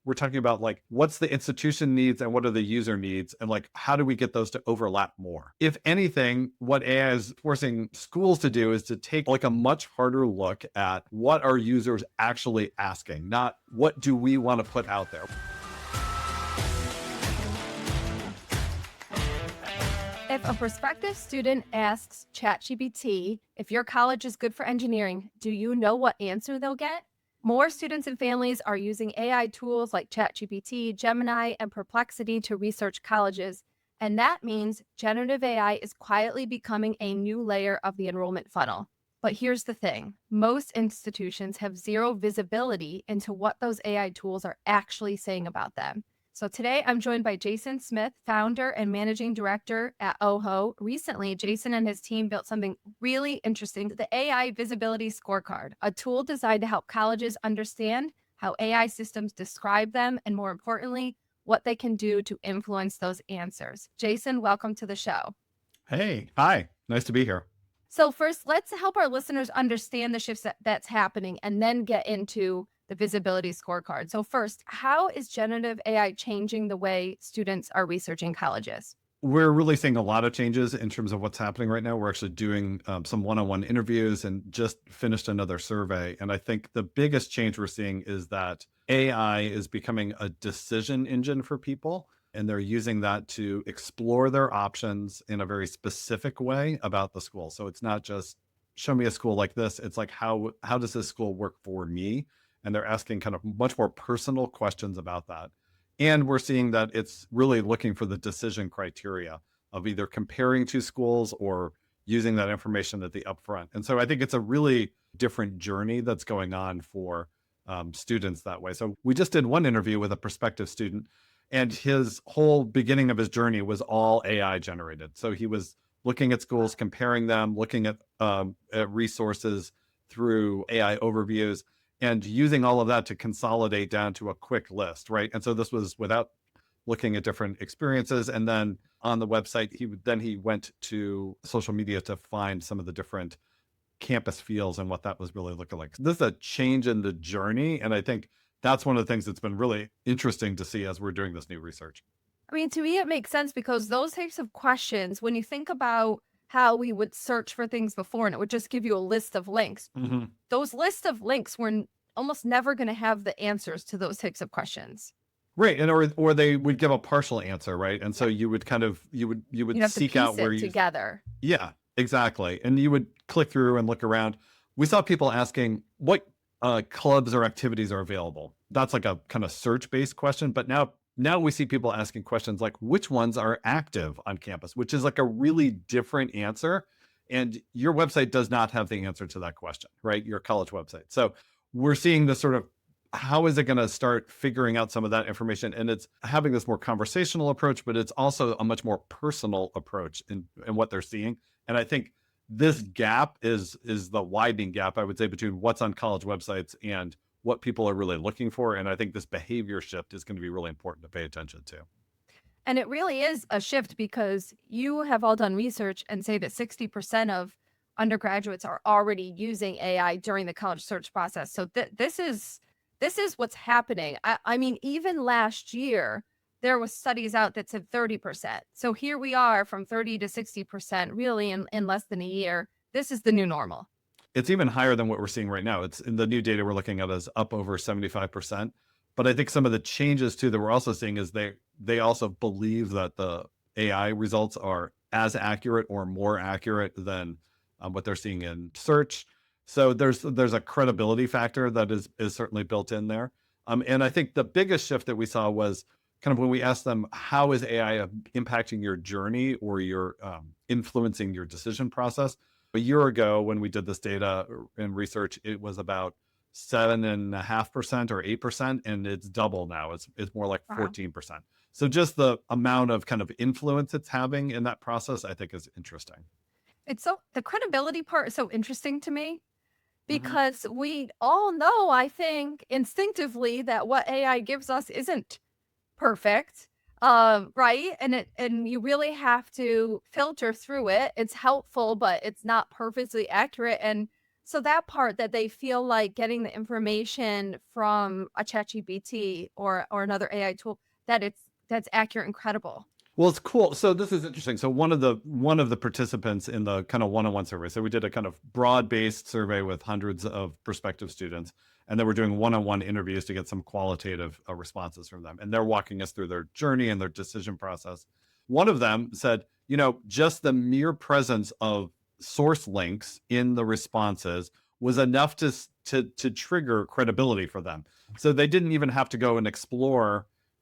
we're talking about like what's the institution needs and what are the user needs, and like how do we get those to overlap more. If anything, what AI is forcing schools to do is to take like a much harder look at what are users actually asking, not what do we want to put out there. If a prospective student asks ChatGPT if your college is good for engineering, do you know what answer they'll get? More students and families are using AI tools like ChatGPT, Gemini, and Perplexity to research colleges. And that means generative AI is quietly becoming a new layer of the enrollment funnel. But here's the thing, most institutions have zero visibility into what those AI tools are actually saying about them. So today I'm joined by Jason Smith, founder and managing director at OHO. Recently, Jason and his team built something really interesting, the AI Visibility Scorecard, a tool designed to help colleges understand how AI systems describe them and, more importantly, what they can do to influence those answers. Jason, welcome to the show. Hey, hi, nice to be here. So first, let's help our listeners understand the shifts that's happening and then get into the visibility scorecard. So first, how is generative AI changing the way students are researching colleges? We're really seeing a lot of changes in terms of what's happening right now. We're actually doing some one-on-one interviews and just finished another survey. And I think the biggest change we're seeing is that AI is becoming a decision engine for people. And they're using that to explore their options in a very specific way about the school. So it's not just show me a school like this. It's like how does this school work for me? And they're asking kind of much more personal questions about that. And we're seeing that it's really looking for the decision criteria of either comparing two schools or using that information at the upfront. And so I think it's a really different journey that's going on for students that way. So we just did one interview with a prospective student, and his whole beginning of his journey was all AI generated. So he was looking at schools, comparing them, looking at resources through AI overviews, and using all of that to consolidate down to a quick list, right? And so this was without looking at different experiences. And then on the website, he went to social media to find some of the different campus feels and what that was really looking like. This is a change in the journey, and I think that's one of the things that's been really interesting to see as we're doing this new research. I mean, to me, it makes sense because those types of questions, when you think about how we would search for things before and it would just give you a list of links, Mhm. those lists of links were almost never going to have the answers to those types of questions. Right, and or they would give a partial answer, right? And so you would kind of you You'd would have to seek out piece where it you. together. Yeah, exactly. And you would click through and look around. We saw people asking what clubs or activities are available. That's like a kind of search-based question. But now we see people asking questions like which ones are active on campus, which is like a really different answer. And your website does not have the answer to that question, right? Your college website. So we're seeing this sort of how is it going to start figuring out some of that information? And it's having this more conversational approach, but it's also a much more personal approach in what they're seeing. And I think this gap is the widening gap, I would say, between what's on college websites and what people are really looking for. And I think this behavior shift is going to be really important to pay attention to. And it really is a shift because you have all done research and say that 60% of undergraduates are already using AI during the college search process. So this is what's happening. I mean, even last year, there was studies out that said 30%. So here we are from 30 to 60% really in less than a year. This is the new normal. It's even higher than what we're seeing right now. It's in the new data we're looking at is up over 75%. But I think some of the changes too that we're also seeing is they also believe that the AI results are as accurate or more accurate than what they're seeing in search. So there's a credibility factor that is certainly built in there. And I think the biggest shift that we saw was kind of when we asked them how is AI impacting your journey or your influencing your decision process. A year ago, when we did this data and research, it was about 7.5% or 8%, and it's double now. It's more like Wow. 14%. So just the amount of kind of influence it's having in that process, I think is interesting. It's so the credibility part is so interesting to me Hmm. because we all know, I think, instinctively that what AI gives us isn't perfect. Right? And you really have to filter through it. It's helpful, but it's not perfectly accurate. And So that part that they feel like getting the information from a ChatGPT or another AI tool, that's accurate and credible. Well, it's cool. So this is interesting. So one of the participants in the kind of one-on-one survey. So we did a kind of broad-based survey with hundreds of prospective students, and then we're doing one-on-one interviews to get some qualitative responses from them. And they're walking us through their journey and their decision process. One of them said, just the mere presence of source links in the responses was enough to trigger credibility for them. So they didn't even have to go and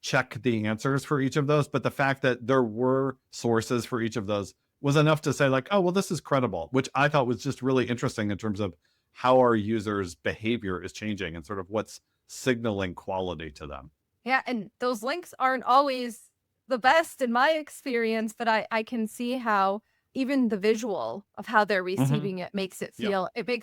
check the answers for each of those, but the fact that there were sources for each of those was enough to say like, oh, well, this is credible, which I thought was just really interesting in terms of how our users' behavior is changing and sort of what's signaling quality to them. Yeah, and those links aren't always the best in my experience, but I can see how even the visual of how they're Mhm. receiving it Yep. makes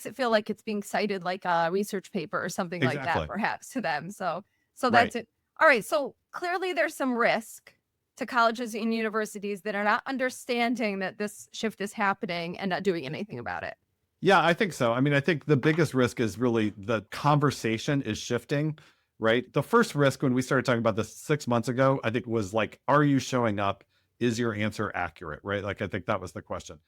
it feel like it's being cited like a research paper or something like that, Exactly. perhaps to them. So Right. that's it. All right. So clearly there's some risk to colleges and universities that are not understanding that this shift is happening and not doing anything about it. Yeah, I think so. I mean, I think the biggest risk is really the conversation is shifting, right? The first risk when we started talking about this 6 months ago, I think was like, are you showing up? Is your answer accurate? Right? Like, I think that was the question.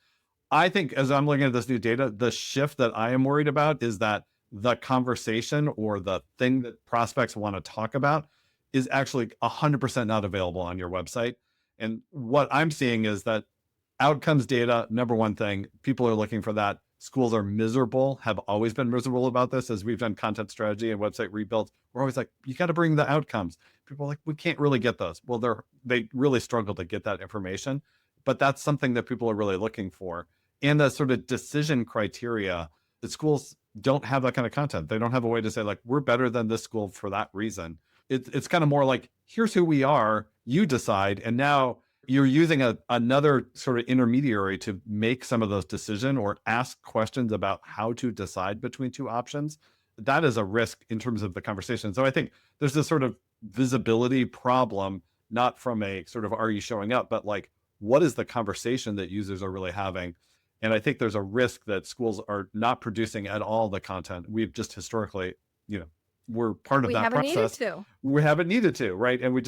I think as I'm looking at this new data, the shift that I am worried about is that the conversation or the thing that prospects want to talk about is actually 100% not available on your website. And what I'm seeing is that outcomes data, number one thing, people are looking for that. Schools are miserable, have always been miserable about this as we've done content strategy and website rebuilds. We're always like, you got to bring the outcomes. People are like, we can't really get those. Well, they really struggle to get that information, but that's something that people are really looking for. And the sort of decision criteria, the schools don't have that kind of content. They don't have a way to say like, we're better than this school for that reason. It's kind of more like, here's who we are, you decide. And now you're using another sort of intermediary to make some of those decisions or ask questions about how to decide between two options. That is a risk in terms of the conversation. So I think there's this sort of visibility problem, not from a sort of are you showing up, but like what is the conversation that users are really having? And I think there's a risk that schools are not producing at all the content. We've just historically, you know, we're part of We that haven't needed process. to. We haven't needed to, right? And we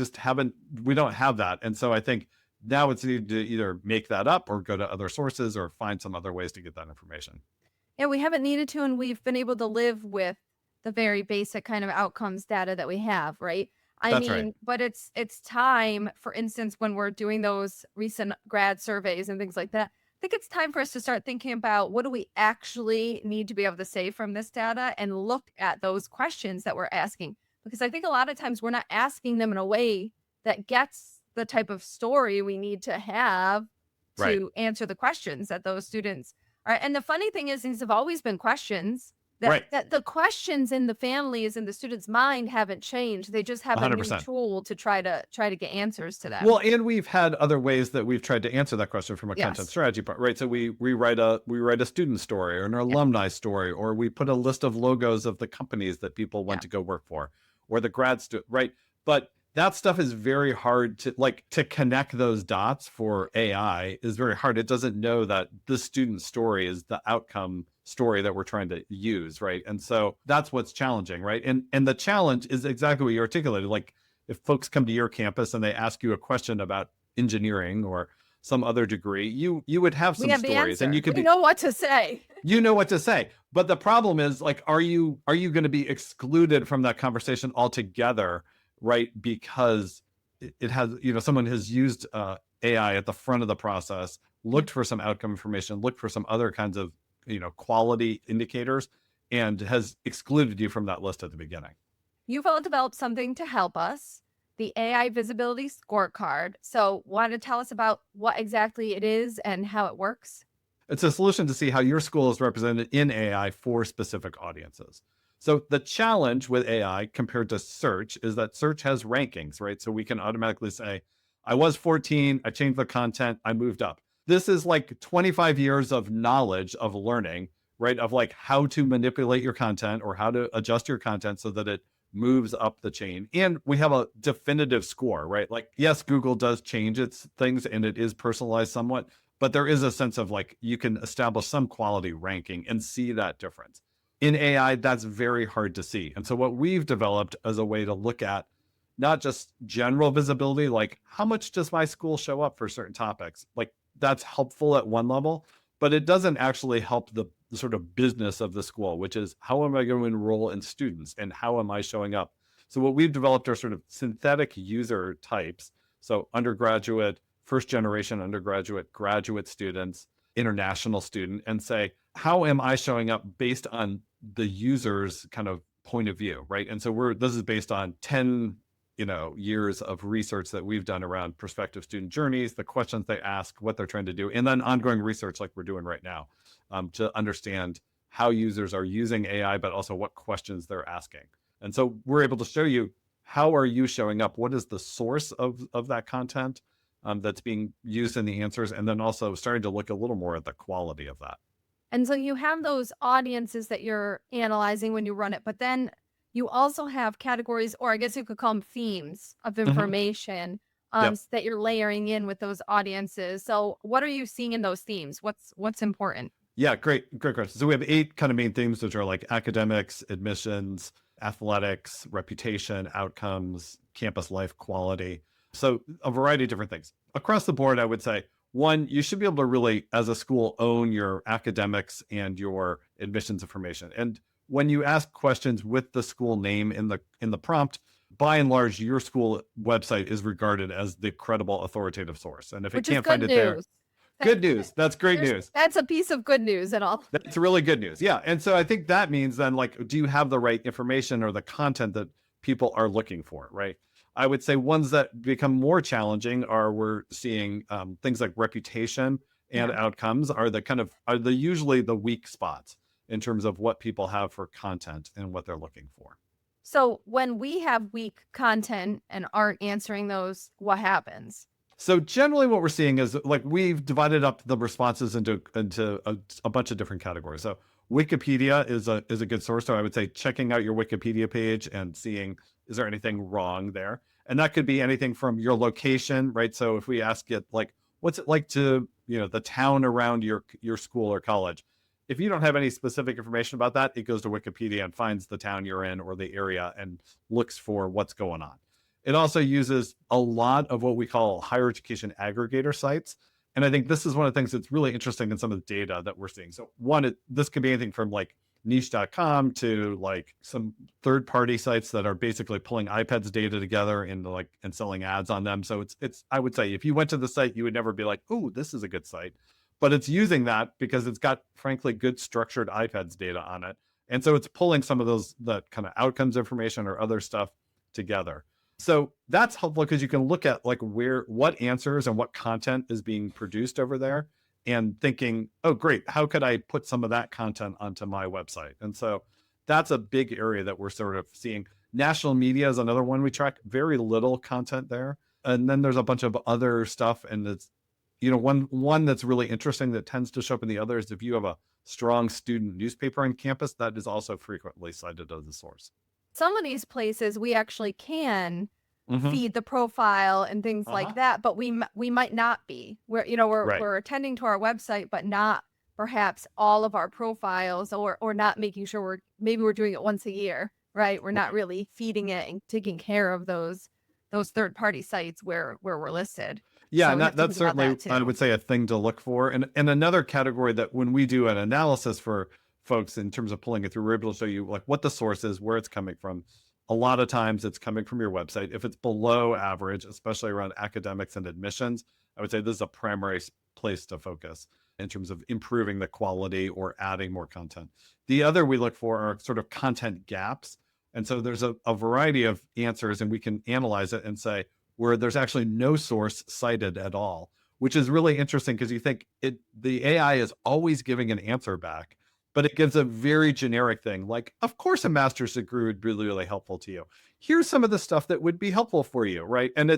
don't have that. And so I think now it's needed to either make that up or go to other sources or find some other ways to get that information. Yeah, we haven't needed to, and we've been able to live with the very basic kind of outcomes data that we have, right? I That's right. mean, but it's time, for instance, when we're doing those recent grad surveys and things like that, I think it's time for us to start thinking about what do we actually need to be able to say from this data and look at those questions that we're asking. Because I think a lot of times we're not asking them in a way that gets the type of story we need to have Right. to answer the questions that those students are. And the funny thing is, these have always been questions Right. that the questions in the families and the student's mind haven't changed. They just have a new 100%. tool to try to get answers to them. Well, and we've had other ways that we've tried to answer that question from a content Yes. strategy part, right? So we write a student story or an Yeah. alumni story, or we put a list of logos of the companies that people went Yeah. to go work for, or the grad student, right? But that stuff is very hard to connect those dots for AI is very hard. It doesn't know that the student story is the outcome story that we're trying to use, right? And so that's what's challenging, right? And the challenge is exactly what you articulated. Like if folks come to your campus and they ask you a question about engineering or some other degree, you would have We some have the stories and answer. you could We be know what to say. you know what to say. But the problem is like, are you going to be excluded from that conversation altogether, right? Because it has, someone has used AI at the front of the process, Yeah. looked for some outcome information, looked for some other kinds of, quality indicators, and has excluded you from that list at the beginning. You've all developed something to help us, the AI visibility scorecard. So want to tell us about what exactly it is and how it works? It's a solution to see how your school is represented in AI for specific audiences. So the challenge with AI compared to search is that search has rankings, right? So we can automatically say, I was 14, I changed the content, I moved up. This is like 25 years of knowledge of learning, right? Of like how to manipulate your content or how to adjust your content so that it moves up the chain. And we have a definitive score, right? Like, yes, Google does change its things and it is personalized somewhat, but there is a sense of like you can establish some quality ranking and see that difference. In AI, that's very hard to see. And so what we've developed as a way to look at not just general visibility, like how much does my school show up for certain topics? Like that's helpful at one level, but it doesn't actually help the sort of business of the school, which is how am I going to enroll in students and how am I showing up? So what we've developed are sort of synthetic user types. So undergraduate, first generation undergraduate, graduate students, international student, and say, how am I showing up based on the user's kind of point of view, right? And so this is based on 10 years of research that we've done around prospective student journeys, the questions they ask, what they're trying to do, and then ongoing research like we're doing right now to understand how users are using AI, but also what questions they're asking. And so we're able to show you how are you showing up? What is the source of that content that's being used in the answers? And then also starting to look a little more at the quality of that. And so you have those audiences that you're analyzing when you run it, but then you also have categories, or I guess you could call them themes of information Yep. that you're layering in with those audiences. So what are you seeing in those themes? What's important? Yeah, great question. So we have 8 kind of main themes, which are like academics, admissions, athletics, reputation, outcomes, campus life quality. So a variety of different things. Across the board, I would say, one, you should be able to really, as a school, own your academics and your admissions information. And when you ask questions with the school name in the prompt, by and large, your school website is regarded as the credible authoritative source. And if it Which is can't find good it there, news. good news. That's great news. That's a piece of good news and all. That's really good news. Yeah. And so I think that means then, like, do you have the right information or the content that people are looking for, right? I would say ones that become more challenging are we're seeing things like reputation and Yeah. outcomes are usually the weak spots in terms of what people have for content and what they're looking for. So when we have weak content and aren't answering those, what happens? So generally what we're seeing is like we've divided up the responses into a bunch of different categories. So Wikipedia is a good source. So I would say checking out your Wikipedia page and seeing, is there anything wrong there? And that could be anything from your location, right? So if we ask it like, what's it like to, the town around your school or college? If you don't have any specific information about that, it goes to Wikipedia and finds the town you're in or the area and looks for what's going on. It also uses a lot of what we call higher education aggregator sites. And I think this is one of the things that's really interesting in some of the data that we're seeing. So one, this could be anything from like niche.com to like some third-party sites that are basically pulling iPads data together and selling ads on them. So it's I would say if you went to the site, you would never be like, oh, this is a good site. But it's using that because it's got, frankly, good structured iPads data on it. And so it's pulling some of that kind of outcomes information or other stuff together. So that's helpful because you can look at like what answers and what content is being produced over there and thinking, oh, great, how could I put some of that content onto my website? And so that's a big area that we're sort of seeing. National media is another one we track, very little content there. And then there's a bunch of other stuff. And it's, one that's really interesting that tends to show up in the others. If you have a strong student newspaper on campus, that is also frequently cited as a source. Some of these places we actually can feed the profile and things like that, but we might not be. We're attending to our website, but not perhaps all of our profiles, or not making sure we're doing it once a year, right? We're not really feeding it and taking care of those third party sites where we're listed. Yeah, So and that's certainly, that I would say, a thing to look for. And another category that when we do an analysis for folks in terms of pulling it through, we're able to show you like what the source is, where it's coming from. A lot of times it's coming from your website. If it's below average, especially around academics and admissions, I would say this is a primary place to focus in terms of improving the quality or adding more content. The other we look for are sort of content gaps. And so there's a variety of answers, and we can analyze it and say, where there's actually no source cited at all, which is really interesting because you think the AI is always giving an answer back, but it gives a very generic thing. Like, of course, a master's degree would be really, really helpful to you. Here's some of the stuff that would be helpful for you, right? And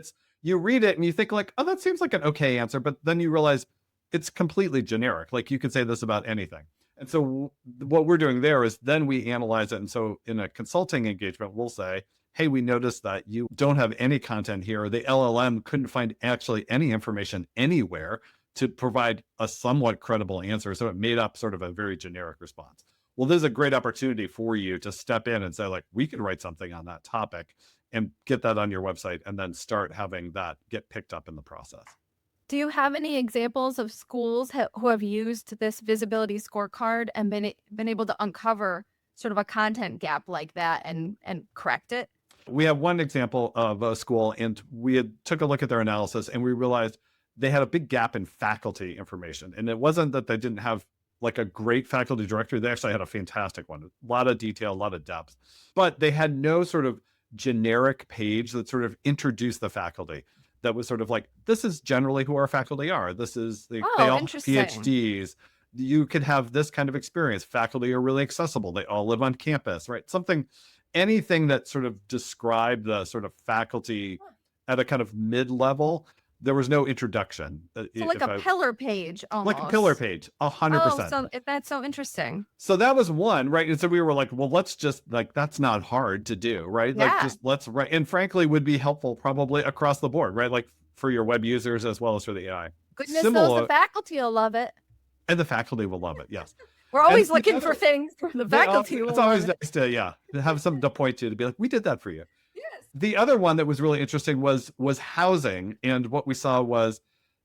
you read it and you think like, oh, that seems like an okay answer, but then you realize it's completely generic. Like you could say this about anything. And so what we're doing there is then we analyze it. And so in a consulting engagement, we'll say, hey, we noticed that you don't have any content here. The LLM couldn't find actually any information anywhere to provide a somewhat credible answer. So it made up sort of a very generic response. Well, there's a great opportunity for you to step in and say, like, we could write something on that topic and get that on your website and then start having that get picked up in the process. Do you have any examples of schools who have used this visibility scorecard and been able to uncover sort of a content gap like that and correct it? We have one example of a school, and we had took a look at their analysis, and we realized they had a big gap in faculty information. And it wasn't that they didn't have like a great faculty directory. They actually had a fantastic one, a lot of detail, a lot of depth, but they had no sort of generic page that sort of introduced the faculty. That was sort of like, this is generally who our faculty are. This is, they all have Interesting. PhDs. You could have this kind of experience. Faculty are really accessible. They all live on campus, right? Anything that sort of described the sort of faculty at a kind of mid-level. There was no introduction. So like a pillar page almost. Like a pillar page, 100%. So that's so interesting. So that was one, right? And so we were like, well, let's just like, that's not hard to do, right? Yeah. Like, just let's write, and frankly would be helpful probably across the board, right? Like for your web users as well as for the AI. Goodness knows the faculty will love it. And the faculty will love it, yes. We're always looking for things for the faculty. It's always nice to, to have something to point to be like, we did that for you. Yes. The other one that was really interesting was housing. And what we saw was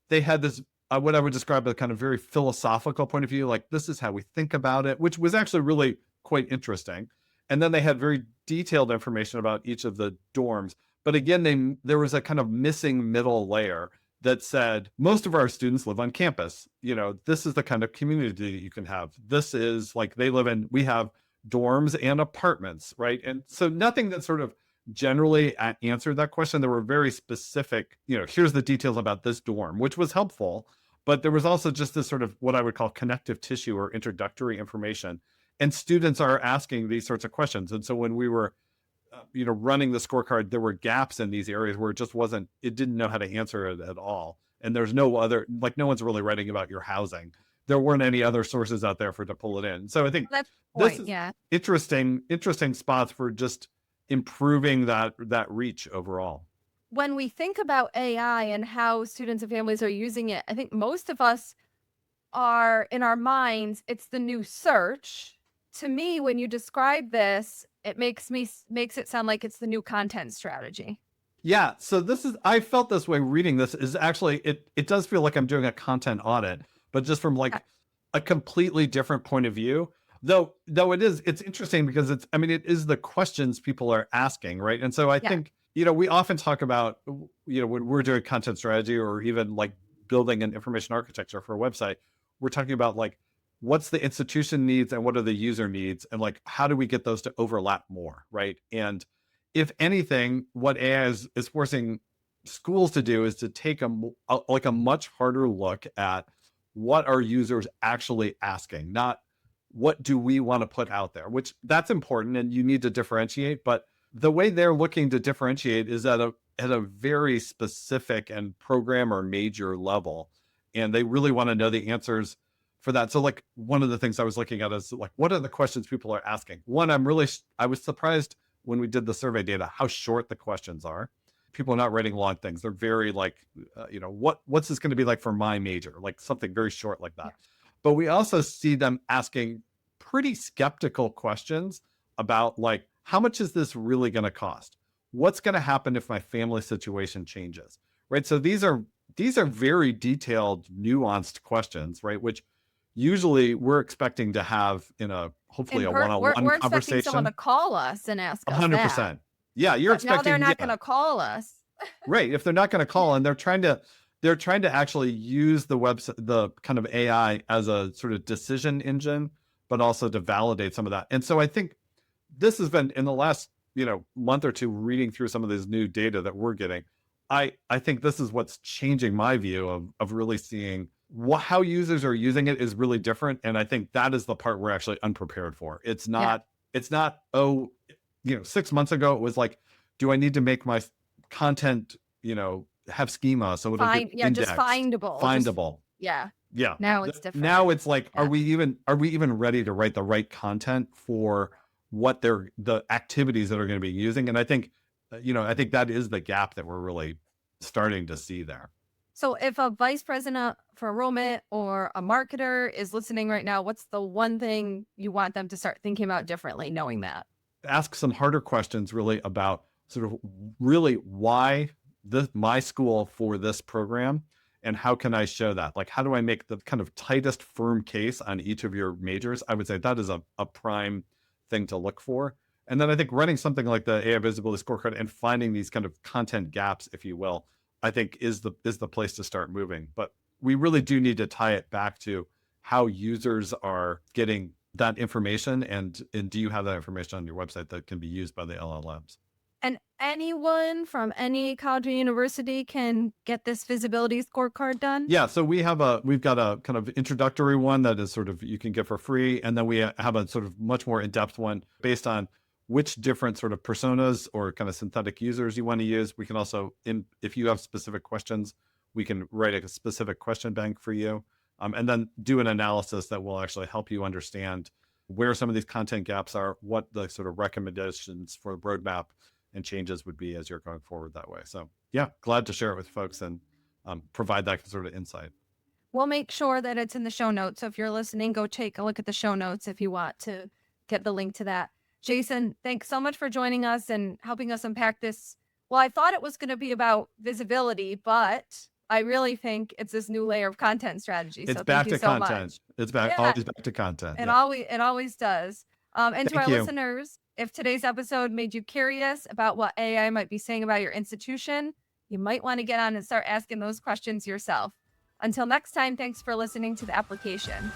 they had this, what I would describe as kind of very philosophical point of view, like this is how we think about it, which was actually really quite interesting. And then they had very detailed information about each of the dorms. But again, there was a kind of missing middle layer that said, most of our students live on campus. This is the kind of community that you can have. This is like we have dorms and apartments, right? And so nothing that sort of generally answered that question. There were very specific, here's the details about this dorm, which was helpful. But there was also just this sort of what I would call connective tissue or introductory information. And students are asking these sorts of questions. And so when we were running the scorecard, there were gaps in these areas where it didn't know how to answer it at all. And there's no one's really writing about your housing. There weren't any other sources out there to pull it in. So I think that's this is interesting spots for just improving that reach overall. When we think about AI and how students and families are using it, I think most of us are in our minds, it's the new search. To me, when you describe this, it makes it sound like it's the new content strategy. Yeah. So I felt this way reading this is actually, it does feel like I'm doing a content audit, but just from like a completely different point of view, though it's interesting because it is the questions people are asking. Right. And so I think, we often talk about, when we're doing content strategy or even like building an information architecture for a website, we're talking about like, what's the institution needs and what are the user needs? And like, how do we get those to overlap more? Right. And if anything, what AI is forcing schools to do is to take a much harder look at what are users actually asking, not what do we want to put out there, which that's important and you need to differentiate. But the way they're looking to differentiate is at a very specific and program or major level. And they really want to know the answers for that. So like one of the things I was looking at is like, what are the questions people are asking? One, I was surprised when we did the survey data, how short the questions are. People are not writing long things. They're very like, what's this going to be like for my major? Like something very short like that. Yeah. But we also see them asking pretty skeptical questions about like, how much is this really going to cost? What's going to happen if my family situation changes? Right. So these are very detailed, nuanced questions, right? Which usually we're expecting to have in hopefully a one-on-one conversation. We're expecting someone to call us and ask us 100%. That. Yeah, you're expecting. Now they're not going to call us. Right. If they're not going to call and they're trying to actually use the website, the kind of AI as a sort of decision engine, but also to validate some of that. And so I think this has been in the last, month or two, reading through some of this new data that we're getting. I think this is what's changing my view of really seeing how users are using it is really different. And I think that is the part we're actually unprepared for. It's not, 6 months ago, it was like, do I need to make my content, have schema so it'll get indexed, just findable. Yeah. Now it's different. Now it's like, are we even ready to write the right content for what the activities that are going to be using? And I think, I think that is the gap that we're really starting to see there. So if a vice president for enrollment or a marketer is listening right now, what's the one thing you want them to start thinking about differently, knowing that? Ask some harder questions really about sort of really why my school for this program, and how can I show that? Like, how do I make the kind of tightest firm case on each of your majors? I would say that is a prime thing to look for. And then I think running something like the AI Visibility Scorecard and finding these kind of content gaps, if you will, I think is the place to start moving. But we really do need to tie it back to how users are getting that information, and do you have that information on your website that can be used by the LLMs? And anyone from any college or university can get this visibility scorecard done? Yeah, so we've got a kind of introductory one that is sort of you can get for free, and then we have a sort of much more in-depth one based on which different sort of personas or kind of synthetic users you want to use. We can also, if you have specific questions, we can write a specific question bank for you, and then do an analysis that will actually help you understand where some of these content gaps are, what the sort of recommendations for the roadmap and changes would be as you're going forward that way. So yeah, glad to share it with folks and provide that sort of insight. We'll make sure that it's in the show notes. So if you're listening, go take a look at the show notes if you want to get the link to that. Jason, thanks so much for joining us and helping us unpack this. Well, I thought it was going to be about visibility, but I really think it's this new layer of content strategy. It's so back thank you to so content. much. It's Yeah. always back to content. It Yeah. always does. And to our Thank you. listeners, if today's episode made you curious about what AI might be saying about your institution, you might want to get on and start asking those questions yourself. Until next time, thanks for listening to The Application.